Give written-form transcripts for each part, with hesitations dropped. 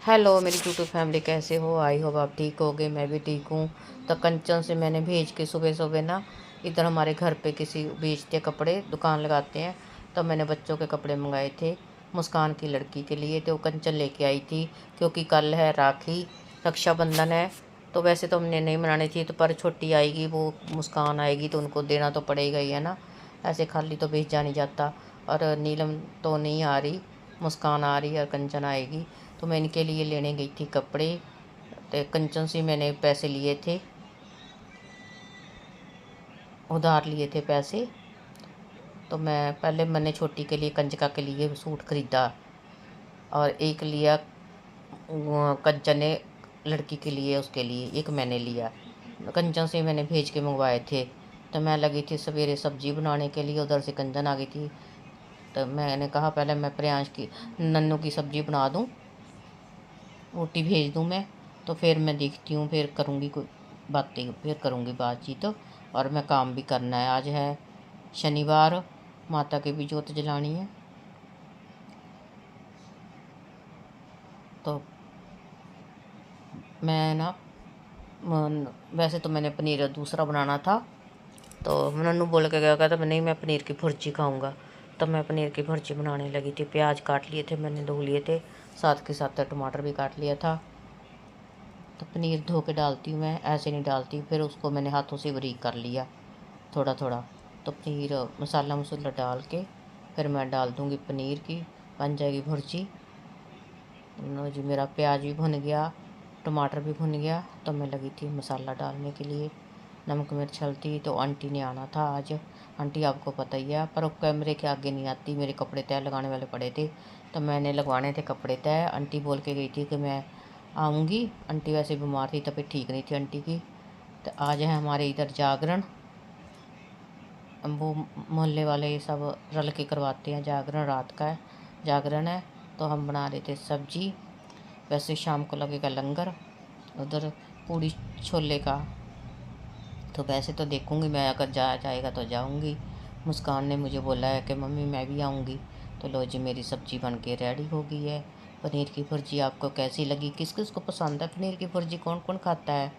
Hello मेरी YouTube family, कैसे हो? आई होप आप ठीक होगे। मैं भी ठीक हूँ। तो कंचन से मैंने भेज के सुबह सुबह ना, इधर हमारे घर पे किसी बेचते कपड़े दुकान लगाते हैं, तो मैंने बच्चों के कपड़े मंगाए थे मुस्कान की लड़की के लिए। तो कंचन लेके आई थी, क्योंकि कल है राखी, रक्षाबंधन है। तो वैसे तो हमने नहीं मनानी थी, तो पर छोटी आएगी, वो मुस्कान आएगी, तो उनको देना तो पड़ेगा ही, है ना। ऐसे खाली तो भेजा नहीं जाता। और नीलम तो नहीं आ रही, मुस्कान आ रही और कंचन आएगी। तो मैं इनके लिए लेने गई थी कपड़े। तो कंचन से मैंने पैसे लिए थे, उधार लिए थे पैसे। तो मैंने छोटी के लिए, कंचका के लिए सूट खरीदा, और एक लिया कंचन ने लड़की के लिए, उसके लिए एक मैंने लिया। कंचन से मैंने भेज के मंगवाए थे। तो मैं लगी थी सवेरे सब्जी बनाने के लिए, उधर से कंचन आ गई थी। तो मैंने कहा पहले मैं प्रियांश की, नन्नू की सब्जी बना दूँ, रोटी भेज दूँ मैं, तो फिर मैं देखती हूँ, फिर करूँगी कोई बातें, फिर करूँगी बातचीत। और मैं काम भी करना है, आज है शनिवार, माता की भी जोत जलानी है। तो मैं ना वैसे तो मैंने पनीर दूसरा बनाना था, तो नन्नू बोल के गया, कहता नहीं मैं पनीर की भुर्जी खाऊंगा। तब मैं पनीर की भुर्जी बनाने लगी थी। प्याज काट लिए थे मैंने, धो लिए थे, साथ के साथ टमाटर भी काट लिया था। तो पनीर धो के डालती हूँ मैं, ऐसे नहीं डालती। फिर उसको मैंने हाथों से बारीक कर लिया थोड़ा थोड़ा। तो पनीर मसाला मसूला डाल के फिर मैं डाल दूँगी पनीर की, बन जाएगी भुर्जी। जी मेरा प्याज भी भुन गया, टमाटर भी भुन गया। तो मैं लगी थी मसाला डालने के लिए, नमक मिर्च हल्दी। तो आंटी ने आना था आज। आंटी आपको पता ही है, पर वो कैमरे के आगे नहीं आती। मेरे कपड़े तय लगाने वाले पड़े थे, तो मैंने लगवाने थे कपड़े तय। आंटी बोल के गई थी कि मैं आऊँगी। आंटी वैसे बीमार थी, तबीयत ठीक नहीं थी आंटी की। तो आज है हमारे इधर जागरण, वो मोहल्ले वाले सब रल के करवाते हैं जागरण, रात का है जागरण है। तो हम बना रहे थे सब्जी। वैसे शाम को लगेगा लंगर उधर, पूड़ी छोले का। तो वैसे तो देखूँगी मैं, अगर जाएगा तो जाऊँगी। मुस्कान ने मुझे बोला है कि मम्मी मैं भी आऊँगी। तो लो जी, मेरी सब्जी बन के रेडी हो गई है। पनीर की भुर्जी आपको कैसी लगी? किस किस को पसंद है पनीर की भुर्जी? कौन कौन खाता है?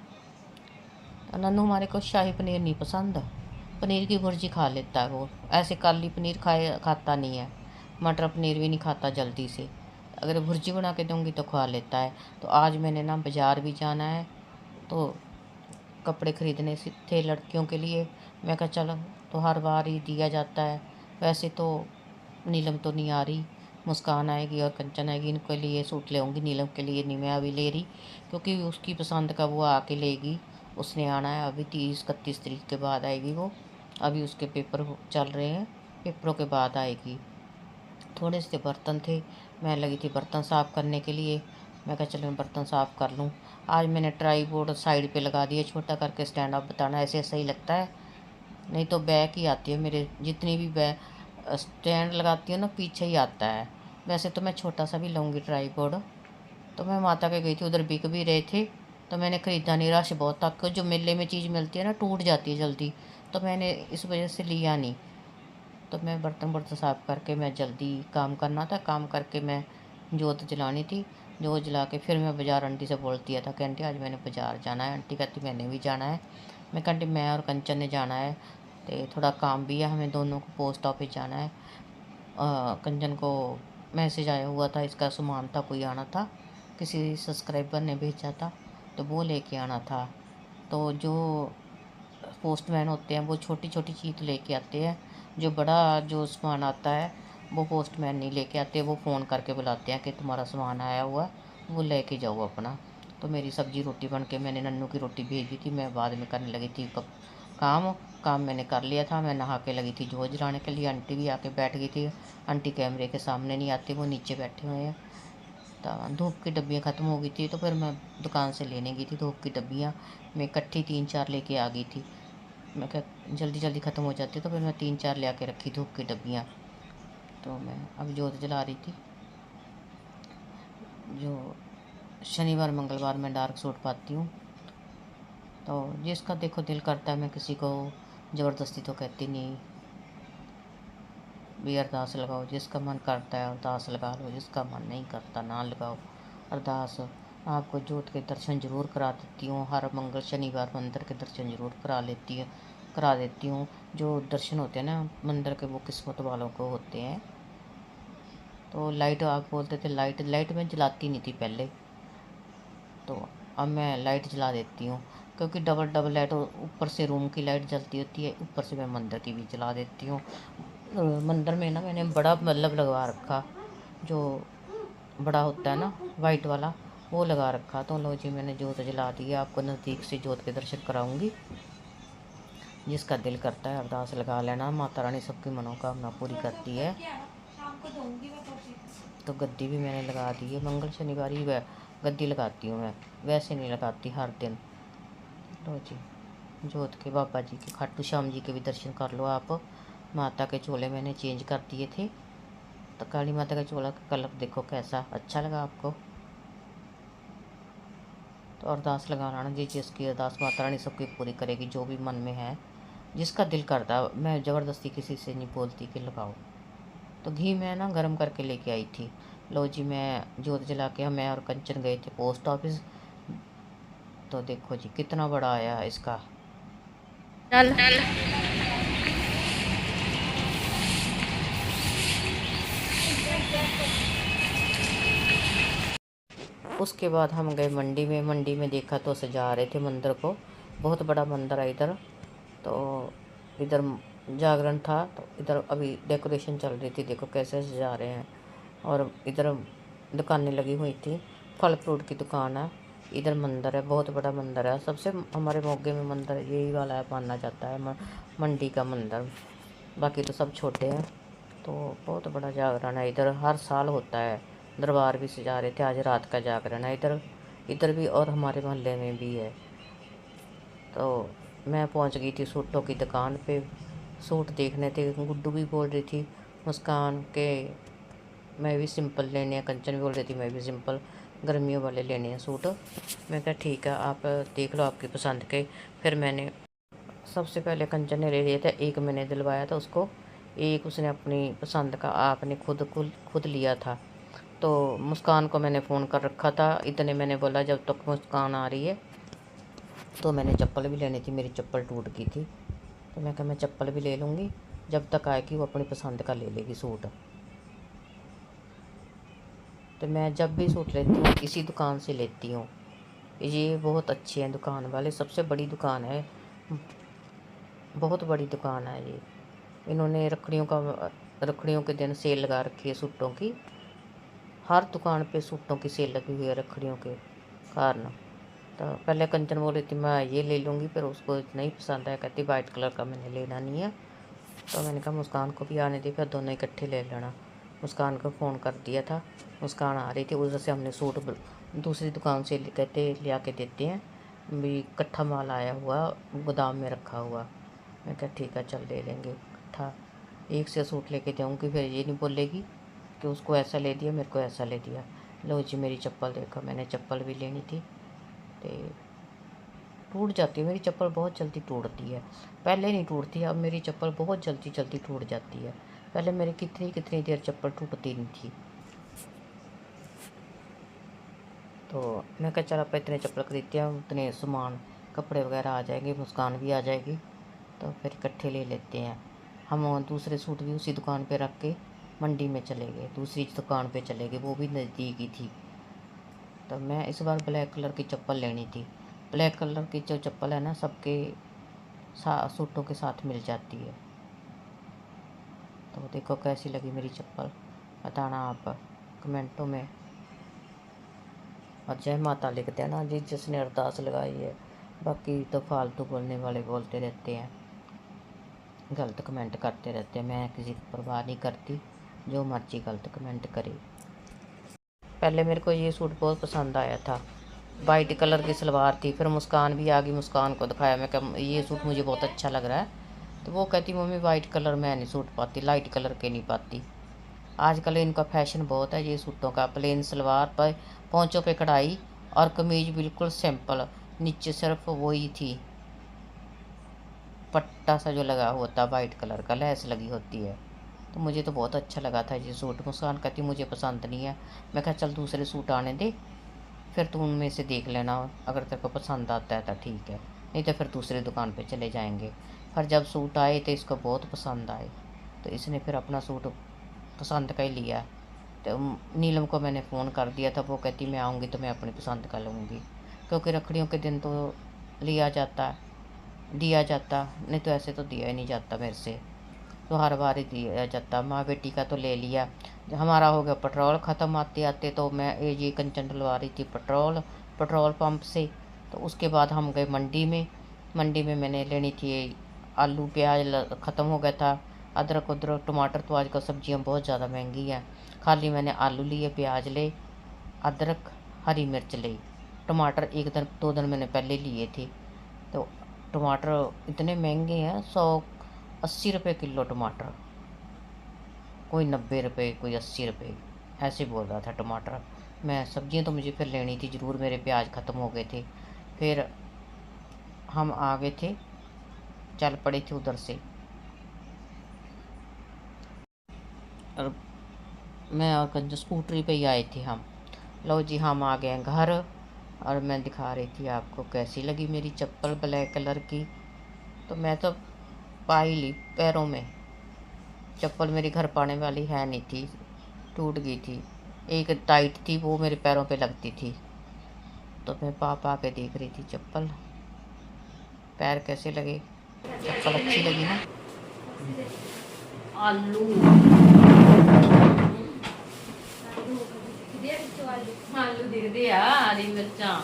नन्नू हमारे को शाही पनीर नहीं पसंद, पनीर की भुर्जी खा लेता है वो। ऐसे काली पनीर खाता नहीं है, मटर पनीर भी नहीं खाता जल्दी से। अगर भुर्जी बना के दूँगी तो खा लेता है। तो आज मैंने ना बाज़ार भी जाना है, तो कपड़े ख़रीदने से थे लड़कियों के लिए। मैं कहा चलो, तो हर बार ही दिया जाता है। वैसे तो नीलम तो नहीं आ रही, मुस्कान आएगी और कंचन आएगी, इनके लिए सूट ले आऊँगी। नीलम के लिए नहीं मैं अभी ले रही, क्योंकि उसकी पसंद का वो आके लेगी। उसने आना है अभी 30-31 तारीख के बाद आएगी वो। अभी उसके पेपर चल रहे हैं, पेपरों के बाद आएगी। थोड़े से बर्तन थे, मैं लगी थी बर्तन साफ़ करने के लिए। मैं कहा चलो मैं बर्तन साफ़ कर लूँ। आज मैंने ट्राई बोर्ड साइड पे लगा दिया छोटा करके स्टैंड। आप बताना ऐसे सही लगता है? नहीं तो बैक ही आती है मेरे, जितनी भी स्टैंड लगाती हूँ ना, पीछे ही आता है। वैसे तो मैं छोटा सा भी लूँगी ट्राई बोर्ड। तो मैं माता के गई थी, उधर बिक भी रहे थे, तो मैंने ख़रीदा नहीं, रश बहुत था। जो मेले में चीज़ मिलती है ना, टूट जाती है जल्दी, तो मैंने इस वजह से लिया नहीं। तो मैं बर्तन बर्तन साफ़ करके, मैं जल्दी काम करना था, काम करके मैं जोत जलानी थी। जोत जला के फिर मैं बाज़ार आंटी से बोल दिया था कि आंटी आज मैंने बाज़ार जाना है। आंटी कहती मैंने भी जाना है। मैं कहा आंटी मैं और कंचन ने जाना है, तो थोड़ा काम भी है हमें दोनों को, पोस्ट ऑफिस जाना है। कंचन को मैसेज आया हुआ था, इसका सामान था, कोई आना था, किसी सब्सक्राइबर ने भेजा था, तो वो लेके आना था। तो जो पोस्टमैन होते हैं वो छोटी छोटी चीज़ लेके आते हैं, जो बड़ा जो सामान आता है वो पोस्टमैन नहीं लेके आते। वो फ़ोन करके बुलाते हैं कि तुम्हारा सामान आया हुआ, वो लेके जाओ अपना। तो मेरी सब्ज़ी रोटी बन के, मैंने नन्नू की रोटी भेज दी थी। मैं बाद में करने लगी थी काम। काम मैंने कर लिया था, मैं नहा के लगी थी जोत जलाने के लिए। आंटी भी आके बैठ गई थी। आंटी कैमरे के सामने नहीं आती, वो नीचे बैठे हुए हैं। तो धूप की डब्बियाँ ख़त्म हो गई थी, तो फिर मैं दुकान से लेने गई थी धूप की डब्बियाँ। मैं इकट्ठी 3-4 लेके आ गई थी। मैं क्या जल्दी जल्दी ख़त्म हो जाती, तो फिर मैं 3-4 ले आके रखी धूप की डब्बियाँ। तो मैं अब जोत जला रही थी। जो शनिवार मंगलवार में डार्क सूट पाती हूँ, तो जिसका देखो दिल करता है, मैं किसी को ज़बरदस्ती तो कहती नहीं। भी अरदास लगाओ, जिसका मन करता है अरदास लगा लो, जिसका मन नहीं करता ना लगाओ। अरदास आपको जोत के दर्शन ज़रूर करा देती हूँ। हर मंगल शनिवार मंदिर के दर्शन ज़रूर करा देती हूँ। जो दर्शन होते हैं ना मंदिर के, वो किस्मत वालों को होते हैं। तो लाइट आप बोलते थे, लाइट मैं जलाती नहीं थी पहले, तो अब मैं लाइट जला देती हूँ, क्योंकि डबल लाइट, ऊपर से रूम की लाइट जलती होती है, ऊपर से मैं मंदिर की भी जला देती हूँ। मंदिर में ना मैंने बड़ा बल्ब लगवा रखा, जो बड़ा होता है ना वाइट वाला, वो लगा रखा। तो लो जी, मैंने जोत जला दी है। आपको नज़दीक से जोत के दर्शन कराऊंगी। जिसका दिल करता है अरदास लगा लेना, माता रानी सबकी मनोकामना पूरी करती है। तो गद्दी भी मैंने लगा दी है। मंगल शनिवार ही गद्दी लगाती हूँ मैं, वैसे नहीं लगाती हर दिन। लो जी, जोत के बाबा जी के, खाटू श्याम जी के भी दर्शन कर लो आप। माता के चोले मैंने चेंज कर दिए थे, तो काली माता का चोला का कलर देखो कैसा अच्छा लगा आपको। तो अरदास लगाना ना जी, जिसकी अरदास माता रानी सबकी पूरी करेगी, जो भी मन में है, जिसका दिल करता। मैं ज़बरदस्ती किसी से नहीं बोलती कि लगाओ। तो घी मैं ना गर्म करके लेके आई थी। लो जी, मैं जोत जला के, मैं और कंचन गए थे पोस्ट ऑफिस। तो देखो जी कितना बड़ा आया इसका। चल उसके बाद हम गए मंडी में देखा तो सजा रहे थे मंदिर को। बहुत बड़ा मंदिर है इधर। तो इधर जागरण था, तो इधर अभी डेकोरेशन चल रही थी, देखो कैसे सजा रहे हैं। और इधर दुकानें लगी हुई थी, फल फ्रूट की दुकान है। इधर मंदिर है, बहुत बड़ा मंदिर है। सबसे हमारे मोगे में मंदिर यही वाला है, माना जाता है मंडी का मंदिर। बाकी तो सब छोटे हैं। तो बहुत बड़ा जागरण है इधर, हर साल होता है। दरबार भी सजा रहे थे, आज रात का जागरण है इधर भी, और हमारे मोहल्ले में भी है। तो मैं पहुंच गई थी सूटों की दुकान पे, सूट देखने थे। गुड्डू भी बोल रही थी, मुस्कान के मैं भी सिंपल लेने हैं, कंचन भी बोल रही थी मैं भी सिंपल गर्मियों वाले लेने हैं सूट। मैं कहा ठीक है, आप देख लो आपकी पसंद के। फिर मैंने सबसे पहले कंचन ने ले लिए थे, एक मैंने दिलवाया था उसको, एक उसने अपनी पसंद का आपने खुद लिया था। तो मुस्कान को मैंने फ़ोन कर रखा था, इतने मैंने बोला जब तक मुस्कान आ रही है। तो मैंने चप्पल भी लेनी थी, मेरी चप्पल टूट गई थी। तो मैं कहा मैं चप्पल भी ले लूँगी, जब तक आएगी वो अपनी पसंद का ले लेगी सूट। तो मैं जब भी सूट लेती हूँ इसी दुकान से लेती हूँ। ये बहुत अच्छे हैं दुकान वाले, सबसे बड़ी दुकान है, बहुत बड़ी दुकान है ये। इन्होंने रखड़ियों के दिन सेल लगा रखी है सूटों की। हर दुकान पे सूटों की सेल लगी हुई है रखड़ियों के कारण। तो पहले कंचन बोल रही थी मैं ये ले लूँगी, फिर उसको नहीं पसंद आया, कहती वाइट कलर का मैंने लेना नहीं है। तो मैंने कहा मुस्कान को भी आने दी, फिर दोनों इकट्ठे ले लेना। मुस्कान को फ़ोन कर दिया था, मुस्कान आ रही थी, उधर से हमने सूट दूसरी दुकान से कहते ले आके देते हैं, भी इकट्ठा माल आया हुआ गोदाम में रखा हुआ। मैं कहा ठीक है चल ले लेंगे इकट्ठा, एक से सूट लेके जाऊँगी, फिर ये नहीं बोलेगी कि उसको ऐसा ले दिया मेरे को ऐसा ले दिया। लो जी मेरी चप्पल देखो, मैंने चप्पल भी लेनी थी। तो टूट जाती है मेरी चप्पल, बहुत जल्दी टूटती है। पहले नहीं टूटती, अब मेरी चप्पल बहुत जल्दी टूट जाती है। पहले मेरी कितनी देर चप्पल टूटती नहीं थी। तो मैं कहा चल आप इतने चप्पल खरीदते हैं, उतने सामान कपड़े वगैरह आ जाएंगे, मुस्कान भी आ जाएगी, तो फिर इकट्ठे ले लेते हैं। हम दूसरे सूट भी उसी दुकान पे रख के मंडी में चले गए, दूसरी दुकान पे चले गए, वो भी नज़दीक ही थी। तो मैं इस बार ब्लैक कलर की चप्पल लेनी थी। ब्लैक कलर की जो चप्पल है ना सबके सूटों के साथ मिल जाती है। तो देखो कैसी लगी मेरी चप्पल, बताना आप कमेंटों में। और जय माता लिख देना जी जिसने अरदास लगाई है। बाकी तो फालतू बोलने वाले बोलते रहते हैं, गलत कमेंट करते रहते हैं। मैं किसी की परवाह नहीं करती, जो मर्जी गलत कमेंट करे। पहले मेरे को ये सूट बहुत पसंद आया था, वाइट कलर की सलवार थी। फिर मुस्कान भी आ गई, मुस्कान को दिखाया, मैं कहा ये सूट मुझे बहुत अच्छा लग रहा है। तो वो कहती मम्मी वाइट कलर मैं नहीं सूट पाती, लाइट कलर के नहीं पाती। आजकल इनका फैशन बहुत है ये सूटों का, प्लेन सलवार पर पोंचों पे कढ़ाई और कमीज बिल्कुल सिंपल, नीचे सिर्फ वही थी पट्टा सा जो लगा हुआ था वाइट कलर का, लैस लगी होती है। तो मुझे तो बहुत अच्छा लगा था ये सूट। मुस्कान कहती मुझे पसंद नहीं है। मैं कहा चल दूसरे सूट आने दे, फिर तू उनमें से देख लेना, अगर तेरे को पसंद आता है तो ठीक है, नहीं तो फिर दूसरी दुकान पे चले जाएंगे। पर जब सूट आए तो इसको बहुत पसंद आए, तो इसने फिर अपना सूट पसंद का ही लिया। तो नीलम को मैंने फ़ोन कर दिया था, वो कहती मैं आऊँगी तो मैं अपनी पसंद का लूँगी, क्योंकि रखड़ियों के दिन तो लिया जाता, दिया जाता, नहीं तो ऐसे तो दिया ही नहीं जाता मेरे से, तो हर बार ही दिया जाता। माँ बेटी का तो ले लिया। हमारा हो गया पेट्रोल ख़त्म आते आते, तो मैं ये कंचन डलवा रही थी पेट्रोल पंप से। तो उसके बाद हम गए मंडी में। मंडी में मैंने लेनी थी आलू प्याज, ख़त्म हो गया था। अदरक उदरक टमाटर, तो आजकल सब्जियां बहुत ज़्यादा महंगी हैं। खाली मैंने आलू लिए, प्याज ले, अदरक, हरी मिर्च ली। टमाटर 1 दिन 2 दिन मैंने पहले लिए थे। तो टमाटर इतने महंगे हैं, 180 रुपये किलो टमाटर, कोई 90 रुपये, कोई 80 रुपये, ऐसे बोल रहा था टमाटर। मैं सब्जियां तो मुझे फिर लेनी थी ज़रूर, मेरे प्याज ख़त्म हो गए थे। फिर हम आ गए थे, चल पड़े थे उधर से, और मैं और कंजू स्कूटरी पे ही आए थे हम। लो जी, हम आ गए घर, और मैं दिखा रही थी आपको कैसी लगी मेरी चप्पल ब्लैक कलर की। तो मैं तो पा ही ली पैरों में। चप्पल मेरी घर पाने वाली है नहीं थी, टूट गई थी। एक टाइट थी, वो मेरे पैरों पे लगती थी। तो मैं पा के देख रही थी चप्पल, पैर कैसे लगे, चप्पल अच्छी लगी ना। आलू आलू दिखते आ, हरी मिर्चा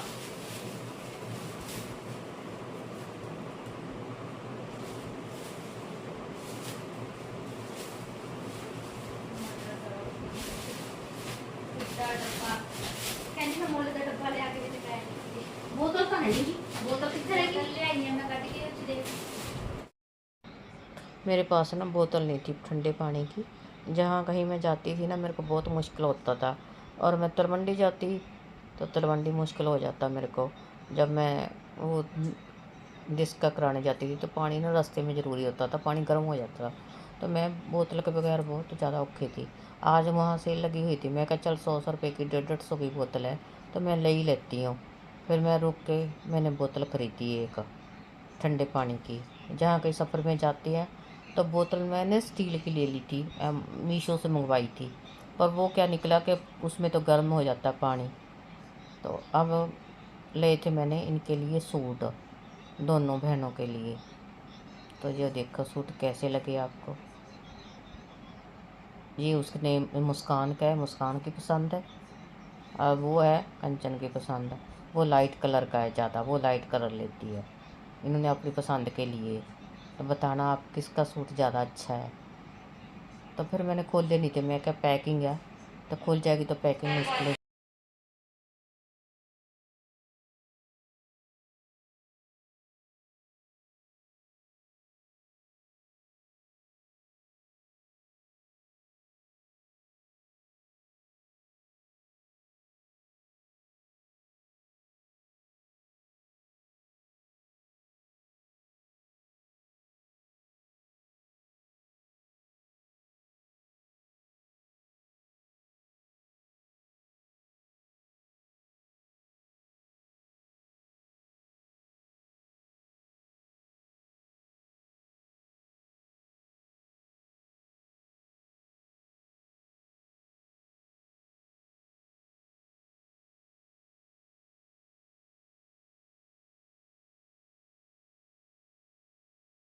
बोतल तो है नहीं, बोतल कितने रहेगी? मेरे पास ना बोतल नहीं थी ठंडे पानी की। जहाँ कहीं मैं जाती थी ना, मेरे को बहुत मुश्किल होता था, और मैं तलवंडी जाती तो तलवंडी मुश्किल हो जाता मेरे को। जब मैं वो डिस्का कराने जाती थी तो पानी ना रास्ते में ज़रूरी होता था, पानी गर्म हो जाता था, तो मैं बोतल के बगैर बहुत ज़्यादा औखी थी। आज वहाँ सेल लगी हुई थी, मैं कहा चल 100 रुपये की 150 की बोतल है तो मैं ले ही लेती हूँ। फिर मैं रुक के मैंने बोतल ख़रीदी एक ठंडे पानी की। जहाँ कहीं सफ़र में जाती है तो बोतल मैंने स्टील की ले ली थी, मीशो से मंगवाई थी, पर वो क्या निकला कि उसमें तो गर्म हो जाता पानी। तो अब ले थे मैंने इनके लिए सूट, दोनों बहनों के लिए। तो ये देखो सूट कैसे लगे आपको। ये उसने मुस्कान का है, मुस्कान की पसंद है, और वो है कंचन की पसंद। वो लाइट कलर का है ज़्यादा, वो लाइट कलर लेती है। इन्होंने अपनी पसंद के लिए। तो बताना आप किसका सूट ज़्यादा अच्छा है। तो फिर मैंने खोले नहीं थे, मैं क्या पैकिंग है तो खुल जाएगी तो पैकिंग मुश्किल